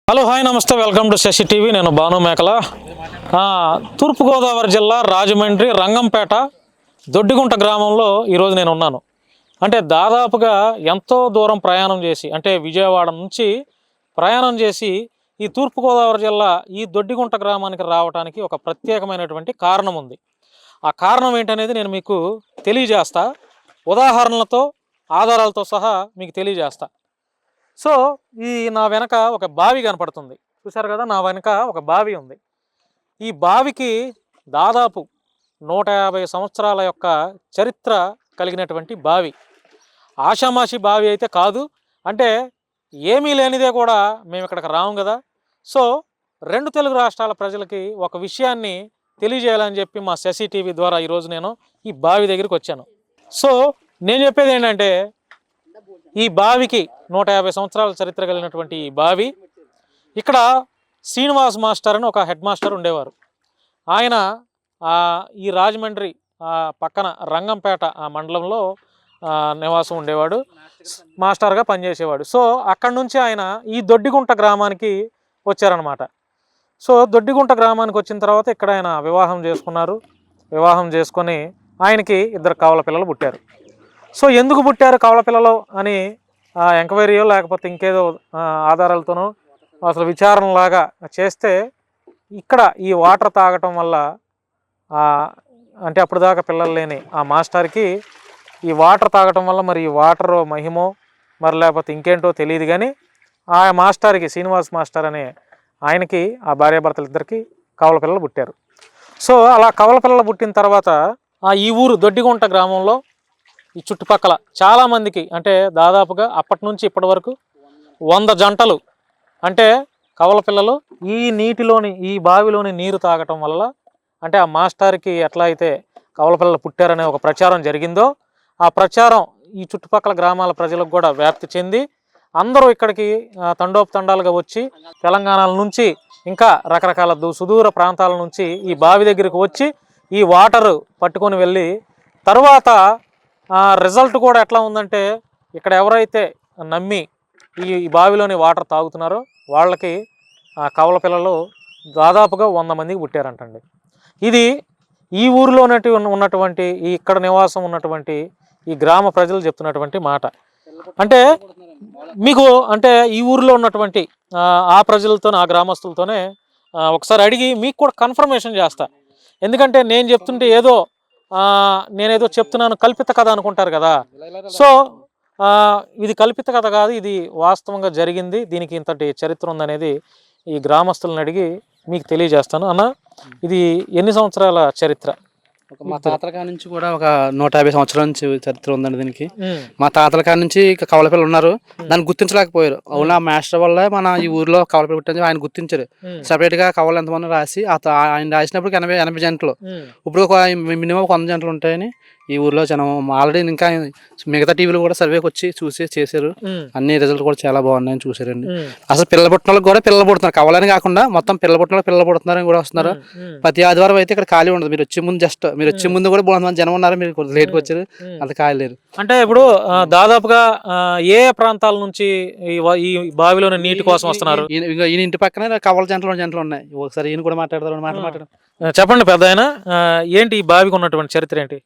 Hello hi నమస్తే welcome to Shashi TV. నేను భాను మేకల. తూర్పుగోదావరి జిల్లా రాజమండ్రి రంగంపేట దొడ్డిగుంట గ్రామంలో ఈరోజు నేను ఉన్నాను. అంటే దాదాపుగా ఎంతో దూరం ప్రయాణం చేసి, అంటే విజయవాడ నుంచి ప్రయాణం చేసి ఈ తూర్పుగోదావరి జిల్లా ఈ దొడ్డిగుంట గ్రామానికి రావడానికి ఒక ప్రత్యేకమైనటువంటి కారణం ఉంది. ఆ కారణం ఏంటనేది నేను మీకు తెలియజేస్తా, ఉదాహరణలతో ఆధారాలతో సహా మీకు తెలియజేస్తా. సో నా వెనక ఒక బావి కనపడుతుంది, చూసారు కదా. నా వెనక ఒక బావి ఉంది. ఈ బావికి దాదాపు 150 సంవత్సరాల యొక్క చరిత్ర కలిగినటువంటి బావి. ఆషామాషి బావి అయితే కాదు. అంటే ఏమీ లేనిదే కూడా మేము ఇక్కడికి రాము కదా. సో 2 తెలుగు రాష్ట్రాల ప్రజలకి ఒక విషయాన్ని తెలియజేయాలని చెప్పి మా శశి టీవీ ద్వారా ఈరోజు నేను ఈ బావి దగ్గరికి వచ్చాను. సో నేను చెప్పేది ఏంటంటే, ఈ బావికి 150 సంవత్సరాల చరిత్ర కలిగినటువంటి ఈ బావి, ఇక్కడ శ్రీనివాస్ మాస్టర్ అని ఒక హెడ్ మాస్టర్ ఉండేవారు. ఆయన ఈ రాజమండ్రి పక్కన రంగంపేట ఆ మండలంలో నివాసం ఉండేవాడు, మాస్టర్గా పనిచేసేవాడు. సో అక్కడి నుంచి ఆయన ఈ దొడ్డిగుంట గ్రామానికి వచ్చారనమాట. సో దొడ్డిగుంట గ్రామానికి వచ్చిన తర్వాత ఇక్కడ ఆయన వివాహం చేసుకున్నారు. వివాహం చేసుకొని ఆయనకి 2 కవల పిల్లలు పుట్టారు. సో ఎందుకు పుట్టారు కవల పిల్లలు అని ఎంక్వైరీయో లేకపోతే ఇంకేదో ఆధారాలతోనో అసలు విచారణలాగా చేస్తే, ఇక్కడ ఈ వాటర్ తాగటం వల్ల, అంటే అప్పుడు దాకా పిల్లలు లేని ఆ మాస్టర్కి ఈ వాటర్ తాగటం వల్ల, మరి ఈ వాటర్ మహిమో మరి లేకపోతే ఇంకేంటో తెలియదు కానీ, ఆ మాస్టర్కి, శ్రీనివాస్ మాస్టర్ అనే ఆయనకి ఆ భార్యాభర్తలు 2కి కవల పిల్లలు పుట్టారు. సో అలా కవల పిల్లలు పుట్టిన తర్వాత ఈ ఊరు దొడ్డిగుంట గ్రామంలో ఈ చుట్టుపక్కల చాలామందికి, అంటే దాదాపుగా అప్పటి నుంచి ఇప్పటి వరకు 100 జంటలు, అంటే కవల పిల్లలు ఈ నీటిలోని, ఈ బావిలోని నీరు తాగటం వల్ల, అంటే ఆ మాస్టర్కి ఎట్లా అయితే కవల పిల్లలు పుట్టారనే ఒక ప్రచారం జరిగిందో, ఆ ప్రచారం ఈ చుట్టుపక్కల గ్రామాల ప్రజలకు కూడా వ్యాప్తి చెంది అందరూ ఇక్కడికి తండోపతండాలుగా వచ్చి తెలంగాణ నుంచి ఇంకా రకరకాల సుదూర ప్రాంతాల నుంచి ఈ బావి దగ్గరికి వచ్చి ఈ వాటరు పట్టుకొని వెళ్ళి, తరువాత రిజల్ట్ కూడా ఎట్లా ఉందంటే, ఇక్కడ ఎవరైతే నమ్మి ఈ బావిలోని వాటర్ తాగుతున్నారో వాళ్ళకి కవల పిల్లలు దాదాపుగా 100 మందికి పుట్టారంటండి. ఇది ఈ ఊరిలో ఉన్నటువంటి ఇక్కడ నివాసం ఉన్నటువంటి ఈ గ్రామ ప్రజలు చెప్తున్నటువంటి మాట. అంటే మీకు, అంటే ఈ ఊరిలో ఉన్నటువంటి ఆ ప్రజలతో, ఆ గ్రామస్తులతోనే ఒకసారి అడిగి మీకు కూడా కన్ఫర్మేషన్ చేస్తా. ఎందుకంటే నేను చెప్తుంటే నేనేదో చెప్తున్నాను, కల్పిత కథ అనుకుంటారు కదా. సో ఇది కల్పిత కథ కాదు, ఇది వాస్తవంగా జరిగింది, దీనికి ఇంతటి చరిత్ర ఉందనేది ఈ గ్రామస్తులను అడిగి మీకు తెలియజేస్తాను. అన్న, ఇది ఎన్ని సంవత్సరాల చరిత్ర? మా తాతల కాడ నుంచి కూడా ఒక 150 సంవత్సరాల నుంచి చరిత్ర ఉందండి దీనికి. మా తాతల కాడ నుంచి కవల పిల్లలు ఉన్నారు, దాన్ని గుర్తించలేకపోయారు. అవునా మాస్టర్ వల్ల మన ఈ ఊర్లో కవల పిల్లలు పుట్టింది ఆయన గుర్తించారు. సపరేట్ గా కవలు ఎంతమంది రాసి ఆయన రాసినప్పుడు 80 జంటలు, ఇప్పుడు మినిమం 100 జంటలు ఉంటాయని ఈ ఊర్లో జనం ఆల్రెడీ, ఇంకా మిగతా టీవీలు కూడా సర్వేకి వచ్చి చూసి చేశారు. అన్ని రిజల్ట్ కూడా చాలా బాగున్నాయని చూసారండి. అసలు పిల్లల పుట్టినలకు కూడా పిల్లలు పుడుతున్నారు, కవలని కాకుండా మొత్తం పిల్లల పుట్టిన పిల్లలు పుడుతున్నారని కూడా వస్తున్నారు. ప్రతి ఆదివారం అయితే ఇక్కడ ఖాళీ ఉండదు. మీరు వచ్చే ముందు కూడా 300 మంది జనం ఉన్నారు, మీరు లేట్కి వచ్చారు, అంత ఖాళీ లేరు. అంటే ఇప్పుడు దాదాపుగా ఏ ప్రాంతాల నుంచి ఈ బావిలోని నీటి కోసం వస్తున్నారు? ఈయన ఇంటి పక్కనే కవల జంటలు ఉన్నాయి. ఒకసారి ఈయన కూడా మాట్లాడతారు. చెప్పండి పెద్ద ఆయన, ఏంటి ఈ బావికి ఉన్నటువంటి చరిత్ర ఏంటి?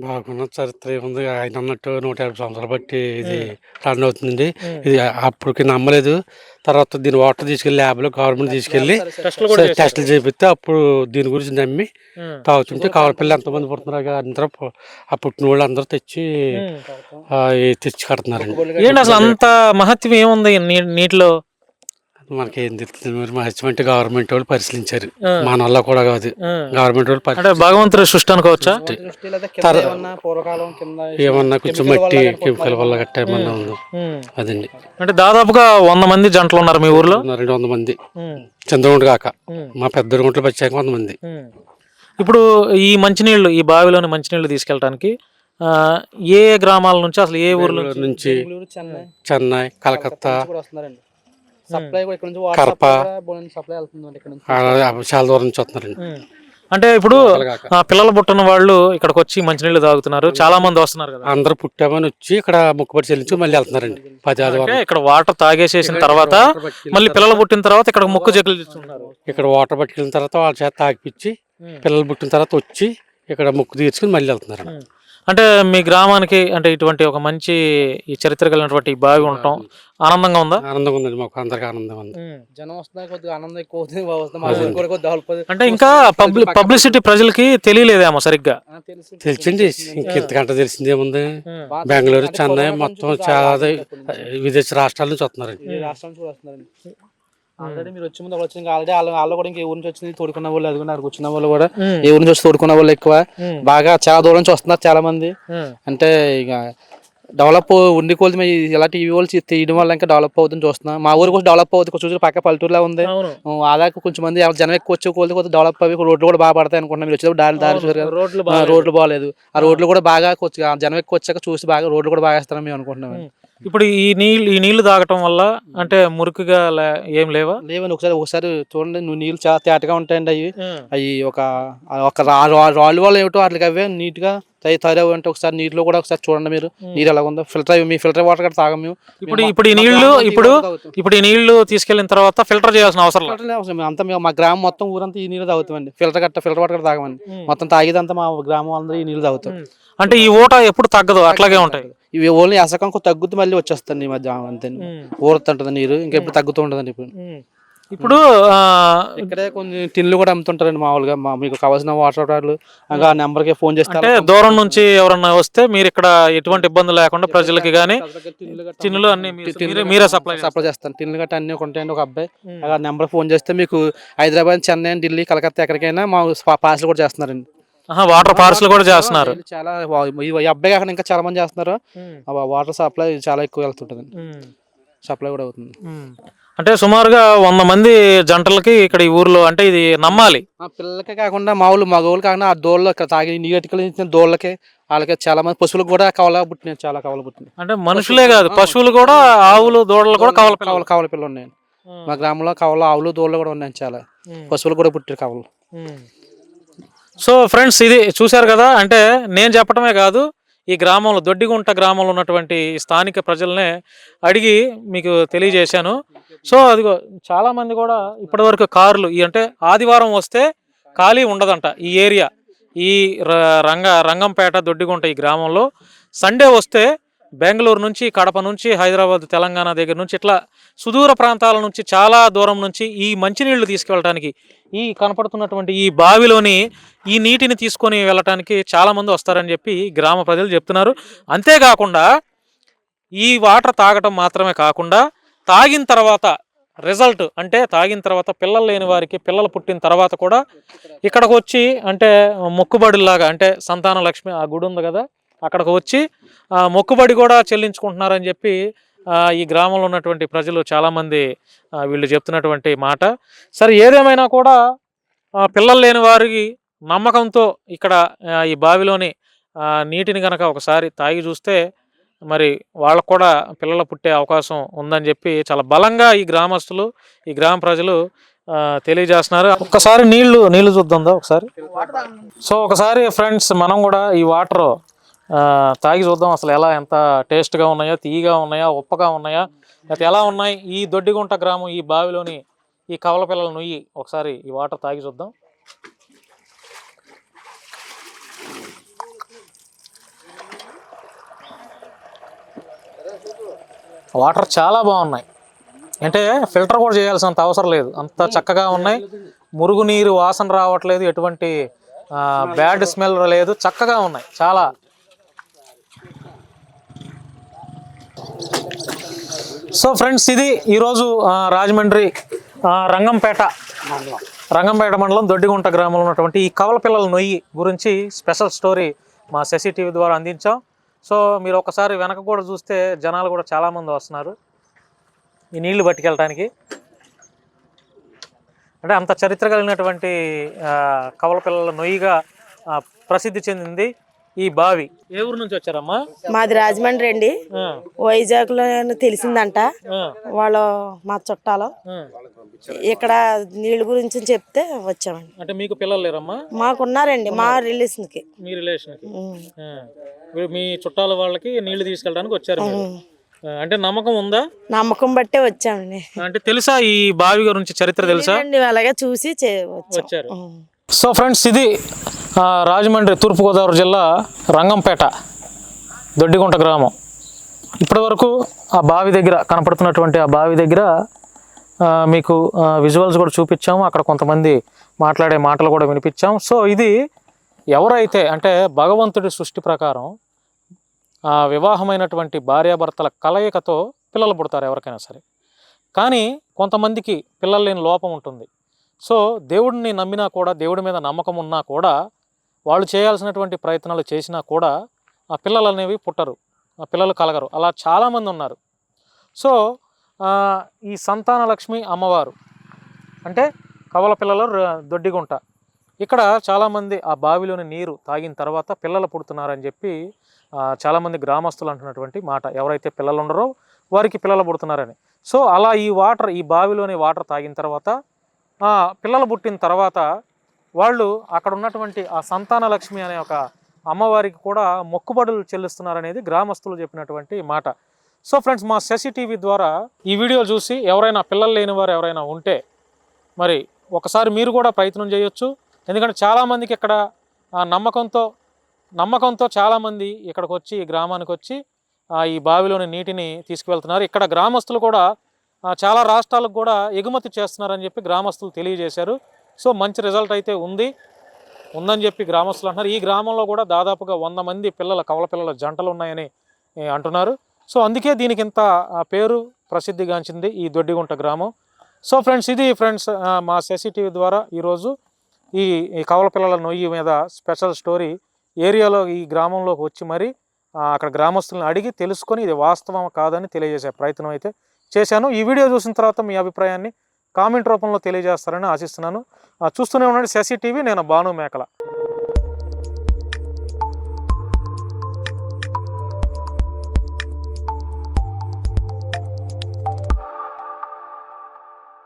బాగున్న చరిత్ర ఏముంది, ఆయన అన్నట్టు 150 సంవత్సరాలు బట్టి ఇది రన్ అవుతుందండి. ఇది అప్పటికి నమ్మలేదు. తర్వాత దీని వాటర్ తీసుకెళ్లి ల్యాబ్లో గవర్నమెంట్ తీసుకెళ్లి టెస్టులు చేపిస్తే అప్పుడు దీని గురించి నమ్మి తాగుతుంటే కవల పిల్లలు ఎంతమంది పుడుతున్నారు, అందరూ ఆ పుట్టిన వాళ్ళు అందరూ తెచ్చి కడుతున్నారండి. ఏంటి అసలు అంత మహత్వం ఏముంది నీటిలో? మనకేం తెలుస్తుంది, మరి మహత్యం గవర్నమెంట్ వాళ్ళు పరిశీలించారు, మన వల్ల కూడా కాదు. గవర్నమెంట్ వాళ్ళు భగవంతుడి సృష్టి అనుకోవచ్చా? ఏమన్నా కొంచెం మట్టి కెమికల్ వల్ల గట్ట ఏమన్నా ఉందో అదండి. అంటే దాదాపుగా 100 మంది జంటలు ఉన్నారు మీ ఊర్లో? 200 మంది, చంద్రగుంట కాక మా పెద్ద గుంటలు వచ్చాక 100 మంది. ఇప్పుడు ఈ మంచినీళ్ళు, ఈ బావిలోని మంచినీళ్ళు తీసుకెళ్ళడానికి ఏ గ్రామాల నుంచి, అసలు ఏ ఊర్ల నుంచి? చెన్నై, కలకత్తా, సప్లై కూడా ఇక్కడ నుంచి కడప, సప్లై వెళ్తుంది. చాలా దూరం నుంచి వస్తున్నారండి. అంటే ఇప్పుడు పిల్లలు పుట్టిన వాళ్ళు ఇక్కడికి వచ్చి మంచినీళ్ళు తాగుతున్నారు, చాలా మంది వస్తున్నారు కదా. అందరూ పుట్టామని వచ్చి ఇక్కడ మొక్కుబడి చెల్లించి మళ్ళీ వెళ్తున్నారండి. 10 ఆదివారం అంటే ఇక్కడ వాటర్ తాగేసేసిన తర్వాత మళ్ళీ పిల్లలు పుట్టిన తర్వాత ఇక్కడ మొక్కు చెక్కులు తీసుకుంటున్నారు. ఇక్కడ వాటర్ పట్టుకెళ్ళిన తర్వాత వాళ్ళ చేత తాగిపించి పిల్లలు పుట్టిన తర్వాత వచ్చి ఇక్కడ మొక్కు తీర్చుకుని మళ్ళీ వెళ్తున్నారు. అంటే మీ గ్రామానికి అంటే ఇటువంటి ఒక మంచి ఈ చరిత్ర కలిగినటువంటి ఈ బావి ఉండటం ఆనందంగా ఉందా? ఆనందంగా ఉందండి, మాకు అందరికి ఆనందం ఉంది. జనం వస్తున్నారు, కొద్దిగా ఆనందం ఎక్కువ అవుతుంది, మా ఊరు కూడా కొద్దిగా డెవలప్ అవుతుంది. అంటే ఇంకా పబ్లిసిటీ ప్రజలకి తెలియలేదేమో సరిగ్గా. తెలిసింది, ఇంకెంతకంటే తెలిసింది ఏముంది. బెంగళూరు, చెన్నై మొత్తం చాలా విదేశీ రాష్ట్రాల నుంచి వస్తున్నారండి. ఈ రాష్ట్రం నుంచి కూడా వస్తున్నారండి. ఆల్రెడీ మీరు వచ్చే ముందు వచ్చింది, ఆల్రెడీ వాళ్ళు కూడా ఇంకా ఏ ఊరి నుంచి వచ్చింది తోడుకున్న వాళ్ళు, అది కూడా వచ్చిన వాళ్ళు కూడా ఏ ఊరి నుంచి వచ్చి తోడుకున్న వాళ్ళు ఎక్కువ బాగా చాలా దూరం నుంచి వస్తున్నారు చాలా మంది. అంటే ఇక డెవలప్ ఉండి కొద్ది మేము ఇలా టీవీ వాళ్ళు తీయడం వల్ల ఇంకా డెవలప్ అవుతుంది చూస్తున్నాం. మా ఊరు కూడా డెవలప్ అవుతుంది, కొంచెం పక్క పల్లెటూరులా ఉంది. అలాగే కొంచెం మంది జనం ఎక్కువ వచ్చే కొద్ది కొద్దిగా డెవలప్ అవి రోడ్లు కూడా బాగా పడతాయి అనుకుంటున్నాం. మీరు వచ్చేటప్పుడు దారి రోడ్లు బాగాలేదు, ఆ రోడ్లు కూడా బాగా కొంచెం జనం ఎక్కువ వచ్చాక చూసి బాగా రోడ్లు కూడా బాగా వేస్తారని మేము అనుకుంటున్నాం. ఇప్పుడు ఈ నీళ్లు తాగటం వల్ల అంటే మురికిగా ఏం లేవా? లేవండి, ఒకసారి చూడండి, నీళ్ళు చాలా తేటగా ఉంటాయండి. అవి ఒక రాళ్ళు వల్ల ఏమిటో వాటికి అవే నీట్ గా తయారవు. అంటే ఒకసారి నీటిలో కూడా ఒకసారి చూడండి మీరు, నీరు ఎలా ఉందో. మీ ఫిల్టర్ వాటర్ కూడా తాగం మేము. ఇప్పుడు ఈ నీళ్లు తీసుకెళ్లిన తర్వాత ఫిల్టర్ చేయాల్సిన అవసరం అంతా మా గ్రామం మొత్తం ఊరంతా ఈ నీళ్ళు తాగుతామండి. ఫిల్టర్ వాటర్ కూడా తాగమండి, మొత్తం తాగేదంతా మా గ్రామం అందరూ ఈ నీళ్ళు తాగుతాం. అంటే ఈ ఊట ఎప్పుడు తగ్గదు, అట్లాగే ఉంటాయి. ఇవి ఓన్లీ అసకం తగ్గుతూ మళ్ళీ వచ్చేస్తుంది ఈ మధ్య, అంతే ఊరుతుంటది నీరు, ఇంకా ఎప్పుడు తగ్గుతూ ఉంటదండి. ఇప్పుడు ఇక్కడే కొన్ని టిన్లు కూడా అమ్ముతుంటారండి మామూలుగా. మీకు కావాల్సిన వాటర్ బాటిల్ ఆ నెంబర్ కి ఫోన్ చేస్తే దూరం నుంచి ఎవరన్నా వస్తే మీరు ఇక్కడ ఎటువంటి ఇబ్బంది లేకుండా ప్రజలకి గానీ టిన్నులు అన్ని మీరే సప్లై చేస్తాను. టిన్లు గట్ట అన్ని ఉంటాయండి. ఒక అబ్బాయి ఆ నెంబర్ ఫోన్ చేస్తే మీకు హైదరాబాద్, చెన్నై, ఢిల్లీ, కలకత్తా ఎక్కడికైనా మా పార్సల్ కూడా చేస్తున్నారండి. వాటర్ పార్సల్ కూడా చేస్తున్నారు. చాలా ఈ అబ్బాయి కాకుండా ఇంకా చాలా మంది చేస్తున్నారు. వాటర్ సప్లై చాలా ఎక్కువ వెళ్తుంటది, సప్లై కూడా అవుతుంది. అంటే సుమారుగా 100 మంది జంటలకి ఇక్కడ ఈ ఊర్లో, అంటే ఇది నమ్మాలి. పిల్లలకే కాకుండా మామూలు మగవాళ్ళు కాకుండా ఆ దోళ్ళు తాగి నీటికి దోళ్ళకి వాళ్ళకి చాలా మంది పశువులకు కూడా కవల పుట్టినాయి, చాలా కవల పుట్టినాయి. అంటే మనుషులే కాదు, పశువులు కూడా, ఆవులు, దూడలు కూడా కవల పిల్లలు ఉన్నాయి మా గ్రామంలో. కవల ఆవులు, దోళ్ళు కూడా ఉన్నాయి, చాలా పశువులు కూడా పుట్టారు కవలు. సో ఫ్రెండ్స్, ఇది చూశారు కదా. అంటే నేను చెప్పడమే కాదు, ఈ గ్రామంలో దొడ్డిగుంట గ్రామంలో ఉన్నటువంటి స్థానిక ప్రజలనే అడిగి మీకు తెలియజేశాను. సో అదిగో చాలామంది కూడా ఇప్పటివరకు కార్లు అంటే ఆదివారం వస్తే ఖాళీ ఉండదంట ఈ ఏరియా. ఈ రంగంపేట, దొడ్డిగుంట ఈ గ్రామంలో సండే వస్తే బెంగళూరు నుంచి, కడప నుంచి, హైదరాబాద్, తెలంగాణ దగ్గర నుంచి ఇట్లా సుదూర ప్రాంతాల నుంచి, చాలా దూరం నుంచి ఈ మంచినీళ్లు తీసుకెళ్ళటానికి ఈ కనపడుతున్నటువంటి ఈ బావిలోని ఈ నీటిని తీసుకొని వెళ్ళటానికి చాలామంది వస్తారని చెప్పి గ్రామ ప్రజలు చెప్తున్నారు. అంతేకాకుండా ఈ వాటర్ తాగటం మాత్రమే కాకుండా తాగిన తర్వాత రిజల్ట్, అంటే తాగిన తర్వాత పిల్లలు లేని వారికి పిల్లలు పుట్టిన తర్వాత కూడా ఇక్కడికి వచ్చి, అంటే మొక్కుబడిలాగా, అంటే సంతాన లక్ష్మి ఆ గుడి ఉంది కదా, అక్కడికి వచ్చి మొక్కుబడి కూడా చెల్లించుకుంటున్నారని చెప్పి ఈ గ్రామంలో ఉన్నటువంటి ప్రజలు చాలామంది వీళ్ళు చెప్తున్నటువంటి మాట. సరే, ఏదేమైనా కూడా పిల్లలు లేని వారికి నమ్మకంతో ఇక్కడ ఈ బావిలోని నీటిని కనుక ఒకసారి తాగి చూస్తే మరి వాళ్ళకు కూడా పిల్లలు పుట్టే అవకాశం ఉందని చెప్పి చాలా బలంగా ఈ గ్రామస్తులు, ఈ గ్రామ ప్రజలు తెలియజేస్తున్నారు. ఒక్కసారి నీళ్లు చూద్దాం ఒకసారి. సో ఒకసారి ఫ్రెండ్స్, మనం కూడా ఈ వాటర్ తాగి చూద్దాం, అసలు ఎంత టేస్ట్గా ఉన్నాయో, తీయగా ఉన్నాయా, ఉప్పగా ఉన్నాయా, లేకపోతే ఎలా ఉన్నాయి. ఈ దొడ్డిగుంట గ్రామం ఈ బావిలోని ఈ కవల పిల్లల నుయ్యి ఒకసారి ఈ వాటర్ తాగి చూద్దాం. వాటర్ చాలా బాగున్నాయి, అంటే ఫిల్టర్ కూడా చేయాల్సినంత అవసరం లేదు, అంత చక్కగా ఉన్నాయి. మురుగునీరు వాసన రావట్లేదు, ఎటువంటి బ్యాడ్ స్మెల్ లేదు, చక్కగా ఉన్నాయి చాలా. సో ఫ్రెండ్స్, ఇది ఈరోజు రాజమండ్రి రంగంపేట మండలం దొడ్డిగుంట గ్రామంలో ఉన్నటువంటి ఈ కవల పిల్లల నొయ్యి గురించి స్పెషల్ స్టోరీ మా శశి టీవీ ద్వారా అందించాం. సో మీరు ఒకసారి వెనక కూడా చూస్తే జనాలు కూడా చాలామంది వస్తున్నారు ఈ నీళ్లు పట్టుకెళ్ళటానికి. అంటే అంత చరిత్ర కలిగినటువంటి కవల పిల్లల నొయ్యిగా ప్రసిద్ధి చెందింది ఈ బావి. ఏ ఊరు నుంచి వచ్చారమ్మా? మాది రాజమండ్రి అండి. వైజాగ్ లో తెలిసిందంట, వాళ్ళు మా చుట్టాలు ఇక్కడ నీళ్ళ గురించి చెప్తే వచ్చామండి. అంటే మీకు పిల్లలు లేరమ్మా? మాకున్నారండి, మా రిలేషన్కి. మీ రిలేషన్కి మీ చుట్టాల వాళ్ళకి నీళ్లు తీసుకెళ్ళడానికి వచ్చారు మీరు. అంటే నమ్మకం ఉందా? నమ్మకం బట్టే వచ్చామండి. అంటే తెలుసా ఈ బావి గురించి చరిత్ర తెలుసా? అలాగే చూసి వచ్చారు. సో ఫ్రెండ్స్, ఇది రాజమండ్రి తూర్పుగోదావరి జిల్లా రంగంపేట దొడ్డిగుంట గ్రామం. ఇప్పటి వరకు ఆ బావి దగ్గర కనపడుతున్నటువంటి ఆ బావి దగ్గర మీకు విజువల్స్ కూడా చూపించాము. అక్కడ కొంతమంది మాట్లాడే మాటలు కూడా వినిపించాం. సో ఇది ఎవరైతే అంటే భగవంతుడి సృష్టి ప్రకారం వివాహమైనటువంటి భార్యాభర్తల కలయికతో పిల్లలు పుడతారు ఎవరికైనా సరే. కానీ కొంతమందికి పిల్లలు లేని లోపం ఉంటుంది. సో దేవుడిని నమ్మినా కూడా, దేవుడి మీద నమ్మకం ఉన్నా కూడా, వాళ్ళు చేయాల్సినటువంటి ప్రయత్నాలు చేసినా కూడా ఆ పిల్లలు అనేవి పుట్టరు, ఆ పిల్లలు కలగరు. అలా చాలామంది ఉన్నారు. సో ఈ సంతాన లక్ష్మి అమ్మవారు అంటే కవల పిల్లలు దొడ్డిగుంట. ఇక్కడ చాలామంది ఆ బావిలోని నీరు తాగిన తర్వాత పిల్లలు పుడుతున్నారని చెప్పి చాలామంది గ్రామస్తులు అంటున్నటువంటి మాట. ఎవరైతే పిల్లలు ఉండరో వారికి పిల్లలు పుడుతున్నారని. సో అలా ఈ బావిలోని వాటర్ తాగిన తర్వాత పిల్లలు పుట్టిన తర్వాత వాళ్ళు అక్కడ ఉన్నటువంటి ఆ సంతాన లక్ష్మి అనే ఒక అమ్మవారికి కూడా మొక్కుబడులు చెల్లిస్తున్నారనేది గ్రామస్తులు చెప్పినటువంటి మాట. సో ఫ్రెండ్స్, మా శశి టీవీ ద్వారా ఈ వీడియో చూసి ఎవరైనా పిల్లలు లేని వారు ఎవరైనా ఉంటే మరి ఒకసారి మీరు కూడా ప్రయత్నం చేయొచ్చు. ఎందుకంటే చాలామందికి ఇక్కడ నమ్మకంతో చాలామంది ఇక్కడికి వచ్చి, ఈ గ్రామానికి వచ్చి ఈ బావిలోని నీటిని తీసుకువెళ్తున్నారు. ఇక్కడ గ్రామస్తులు కూడా చాలా రాష్ట్రాలకు కూడా ఎగుమతి చేస్తున్నారని చెప్పి గ్రామస్తులు తెలియజేశారు. సో మంచి రిజల్ట్ అయితే ఉందని చెప్పి గ్రామస్తులు అంటున్నారు. ఈ గ్రామంలో కూడా దాదాపుగా 100 మంది కవల పిల్లల జంటలు ఉన్నాయని అంటున్నారు. సో అందుకే దీనికి ఇంత పేరు ప్రసిద్ధిగాంచింది ఈ దొడ్డిగుంట గ్రామం. సో ఫ్రెండ్స్, ఇది మా శశి టీవీ ద్వారా ఈరోజు ఈ కవల పిల్లల నొయ్యి మీద స్పెషల్ స్టోరీ. ఏరియాలో ఈ గ్రామంలోకి వచ్చి మరి అక్కడ గ్రామస్తులను అడిగి తెలుసుకొని ఇది వాస్తవం కాదని తెలియజేసే ప్రయత్నం అయితే చేశాను. ఈ వీడియో చూసిన తర్వాత మీ అభిప్రాయాన్ని కామెంట్ రూపంలో తెలియజేస్తారని ఆశిస్తున్నాను. చూస్తూనే ఉండండి శశి టీవీ. నేను భాను మేకల.